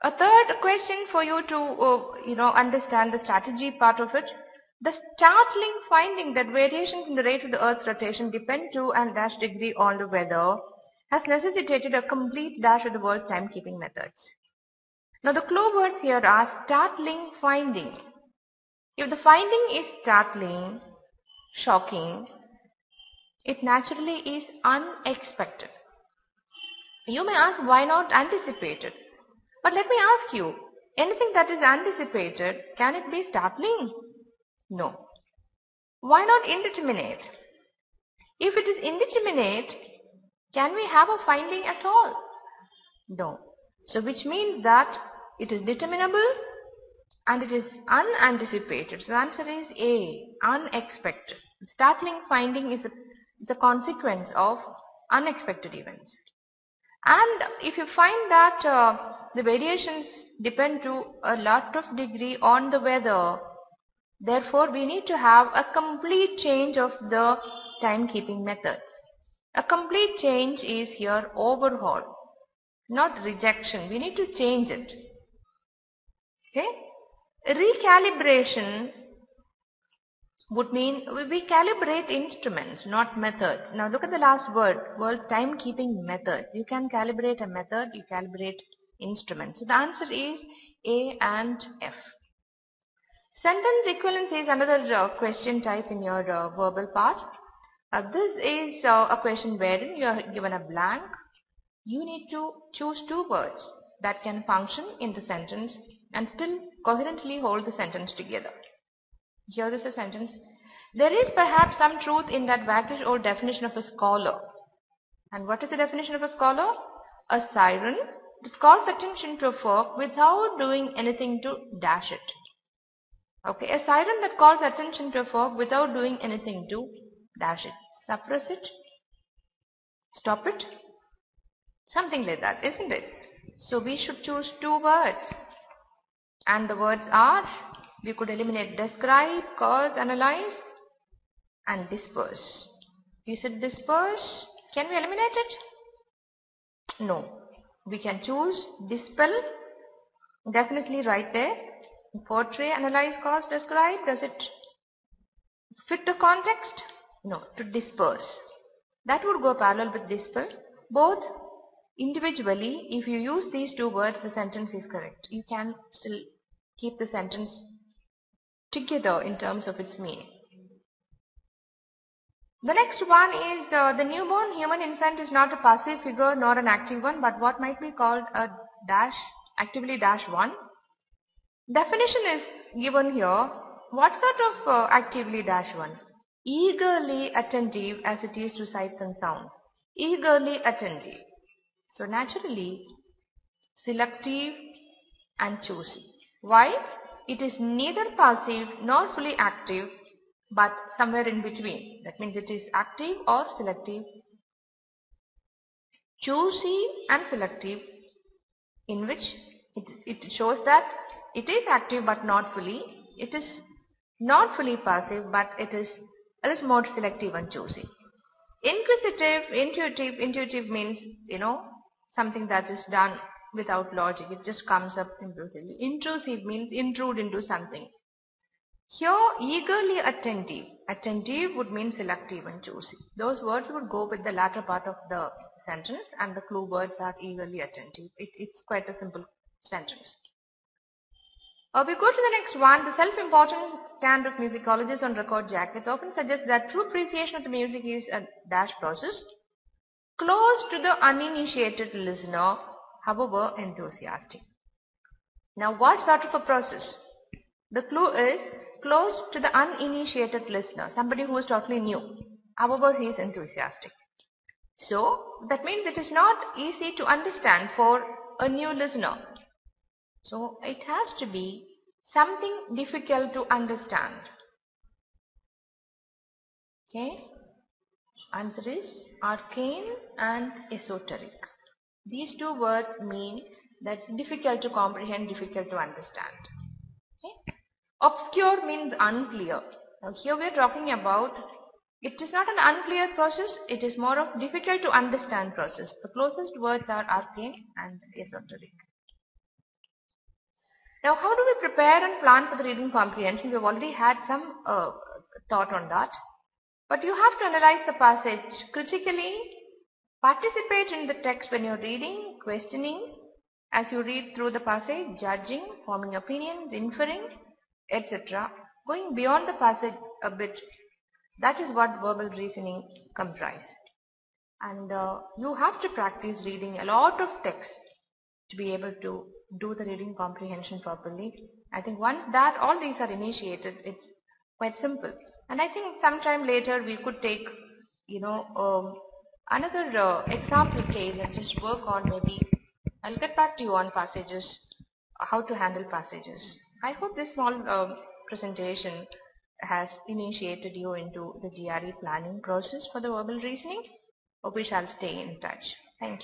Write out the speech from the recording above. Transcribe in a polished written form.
A third question for you to understand the strategy part of it. The startling finding that variations in the rate of the Earth's rotation depend to and dash degree on the weather has necessitated a complete dash of the world's timekeeping methods. Now the clue words here are startling finding. If the finding is startling, shocking, it naturally is unexpected. You may ask, why not anticipated? But let me ask you, anything that is anticipated, can it be startling? No. Why not indeterminate? If it is indeterminate, can we have a finding at all? No. So which means that it is determinable and it is unanticipated. So the answer is A, unexpected. Startling finding is a consequence of unexpected events. And if you find that the variations depend to a lot of degree on the weather, therefore we need to have a complete change of the timekeeping methods. A complete change is here overhaul, not rejection. We need to change it. Okay? Recalibration would mean we calibrate instruments, not methods. Now look at the last word, world's timekeeping methods. You can calibrate a method, you calibrate instruments. So the answer is A and F. Sentence equivalence is another question type in your verbal part. This is a question wherein you are given a blank. You need to choose two words that can function in the sentence and still coherently hold the sentence together. Here is a sentence. There is perhaps some truth in that vaguish old definition of a scholar. And what is the definition of a scholar? A siren that calls attention to a fork without doing anything to dash it. Okay, a siren that calls attention to a fork without doing anything to dash it. Suppress it, stop it, something like that, isn't it? So we should choose two words. And the words are, we could eliminate describe, cause, analyze, and disperse. You said disperse. Can we eliminate it? No. We can choose dispel. Definitely right there. Portray, analyze, cause, describe. Does it fit the context? No. To disperse. That would go parallel with dispel. Both individually, if you use these two words, the sentence is correct. You can still keep the sentence together in terms of its meaning. The next one is the newborn human infant is not a passive figure nor an active one, but what might be called a actively dash one. Definition is given here. What sort of actively dash one? Eagerly attentive as it is to sights and sounds. Eagerly attentive. So naturally selective and choosy. Why? It is neither passive nor fully active, but somewhere in between. That means it is active or selective. Choosy and selective, in which it shows that it is active but not fully. It is not fully passive, but it is a little more selective and choosy. Inquisitive, intuitive means, something that is done without logic. It just comes up impulsively. Intrusive means intrude into something. Here, eagerly attentive. Attentive would mean selective and choosy. Those words would go with the latter part of the sentence, and the clue words are eagerly attentive. It's quite a simple sentence. We go to the next one. The self-important stand of musicologists on record jackets often suggests that true appreciation of the music is a dash process, close to the uninitiated listener, however enthusiastic. Now what sort of a process? The clue is close to the uninitiated listener, somebody who is totally new, however he is enthusiastic. So that means it is not easy to understand for a new listener. So it has to be something difficult to understand. Okay? Answer is arcane and esoteric. These two words mean that it's difficult to comprehend, difficult to understand. Okay? Obscure means unclear. Now here we are talking about, It is not an unclear process, it is more of difficult to understand process. The closest words are arcane and esoteric. Now, how do we prepare and plan for the reading comprehension? We have already had some thought on that. But you have to analyze the passage critically, participate in the text when you're reading, questioning as you read through the passage, judging, forming opinions, inferring, etc. Going beyond the passage a bit. That is what verbal reasoning comprises. And you have to practice reading a lot of text to be able to do the reading comprehension properly. I think once that all these are initiated, it's quite simple. And I think sometime later we could take, another example case and just work on maybe. I'll get back to you on passages, how to handle passages. I hope this small presentation has initiated you into the GRE planning process for the verbal reasoning. Hope we shall stay in touch. Thank you.